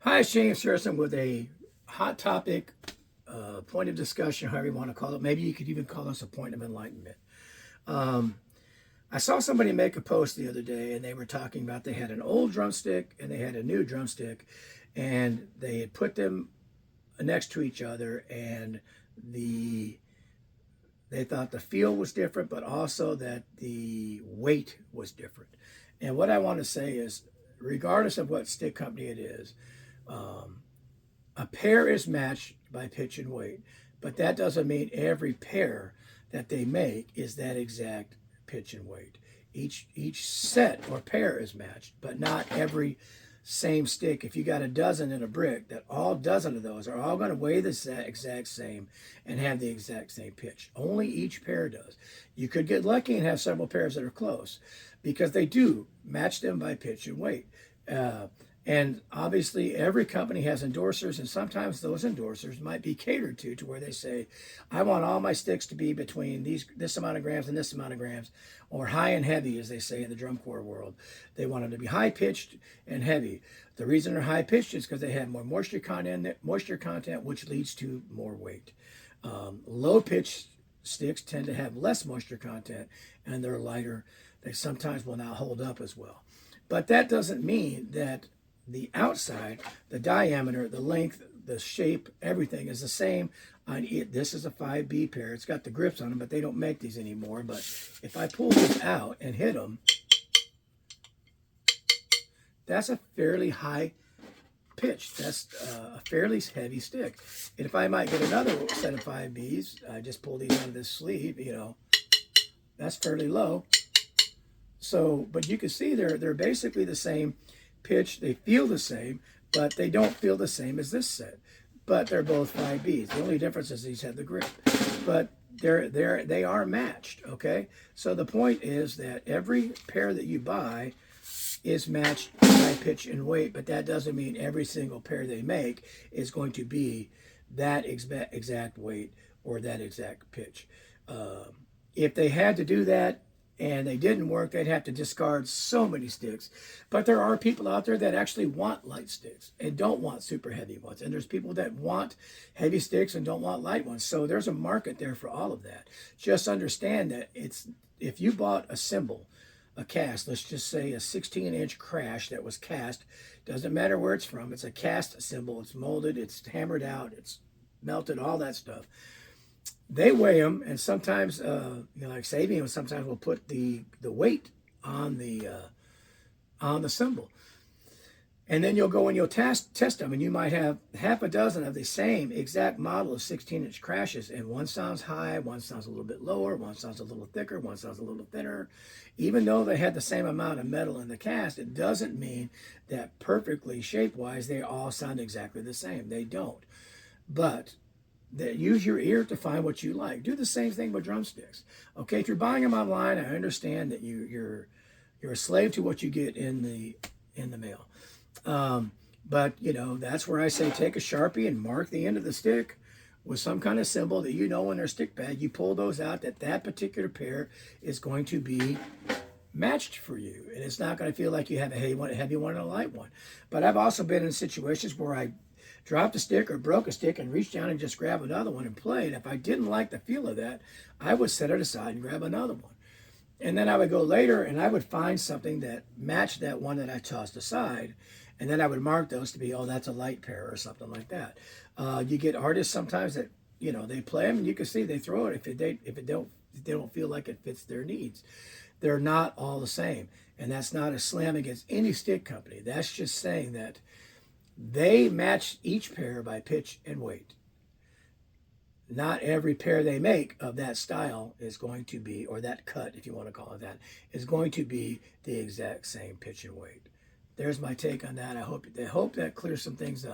Hi, it's James Harrison with a hot topic, point of discussion, however you want to call it. Maybe you could even call this a point of enlightenment. Um, I saw somebody make a post the other day, and they were talking about they had an old drumstick and they had a new drumstick, and they had put them next to each other, and the they thought the feel was different, but also that the weight was different. And what I want to say is, regardless of what stick company it is, um, a pair is matched by pitch and weight, but that doesn't mean every pair that they make is that exact pitch and weight. Each set or pair is matched, but not every same stick. If you got a dozen in a brick, that all dozen of those are all going to weigh the exact same and have the exact same pitch. Only each pair does. You could get lucky and have several pairs that are close because they do match them by pitch and weight. Uh, and obviously, every company has endorsers, and sometimes those endorsers might be catered to where they say, "I want all my sticks to be between this amount of grams and this amount of grams," or high and heavy, as they say in the drum corps world. They want them to be high pitched and heavy. The reason they're high pitched is because they have more moisture content, which leads to more weight. Low pitched sticks tend to have less moisture content, and they're lighter. They sometimes will not hold up as well. But that doesn't mean that the outside, the diameter, the length, the shape, everything is the same on it. This is a 5B pair. It's got the grips on them, but they don't make these anymore. But if I pull this out and hit them, that's a fairly high pitch. That's a fairly heavy stick. And if I might get another set of 5Bs, I just pull these out of this sleeve, that's fairly low. So, but you can see they're basically the same pitch. They feel the same, but they don't feel the same as this set. But they're both 5Bs. The only difference is these have the grip. But they are matched, okay? So the point is that every pair that you buy is matched by pitch and weight, but that doesn't mean every single pair they make is going to be that exact weight or that exact pitch. If they had to do that and they didn't work, they'd have to discard so many sticks. But there are people out there that actually want light sticks and don't want super heavy ones. And there's people that want heavy sticks and don't want light ones. So there's a market there for all of that. Just understand that if you bought a cymbal, a cast, let's just say a 16-inch crash that was cast, doesn't matter where it's from, it's a cast cymbal, it's molded, it's hammered out, it's melted, all that stuff. They weigh them, and sometimes, like Sabian, sometimes will put the weight on the cymbal, and then you'll go and you'll test them, and you might have half a dozen of the same exact model of 16-inch crashes, and one sounds high, one sounds a little bit lower, one sounds a little thicker, one sounds a little thinner. Even though they had the same amount of metal in the cast, it doesn't mean that perfectly shape-wise they all sound exactly the same. They don't. But use your ear to find what you like. Do the same thing with drumsticks. Okay, if you're buying them online, I understand that you're a slave to what you get in the mail. But that's where I say take a Sharpie and mark the end of the stick with some kind of symbol that in their stick bag. You pull those out, that particular pair is going to be matched for you, and it's not going to feel like you have a heavy one and a light one. But I've also been in situations where I dropped a stick or broke a stick and reached down and just grabbed another one and played. If I didn't like the feel of that, I would set it aside and grab another one. And then I would go later and I would find something that matched that one that I tossed aside. And then I would mark those to be, oh, that's a light pair or something like that. You get artists sometimes that, they play them and you can see they throw it if they don't feel like it fits their needs. They're not all the same. And that's not a slam against any stick company. That's just saying that they match each pair by pitch and weight. Not every pair they make of that style is going to be, or that cut, if you want to call it that, is going to be the exact same pitch and weight. There's my take on that. I hope that clears some things up.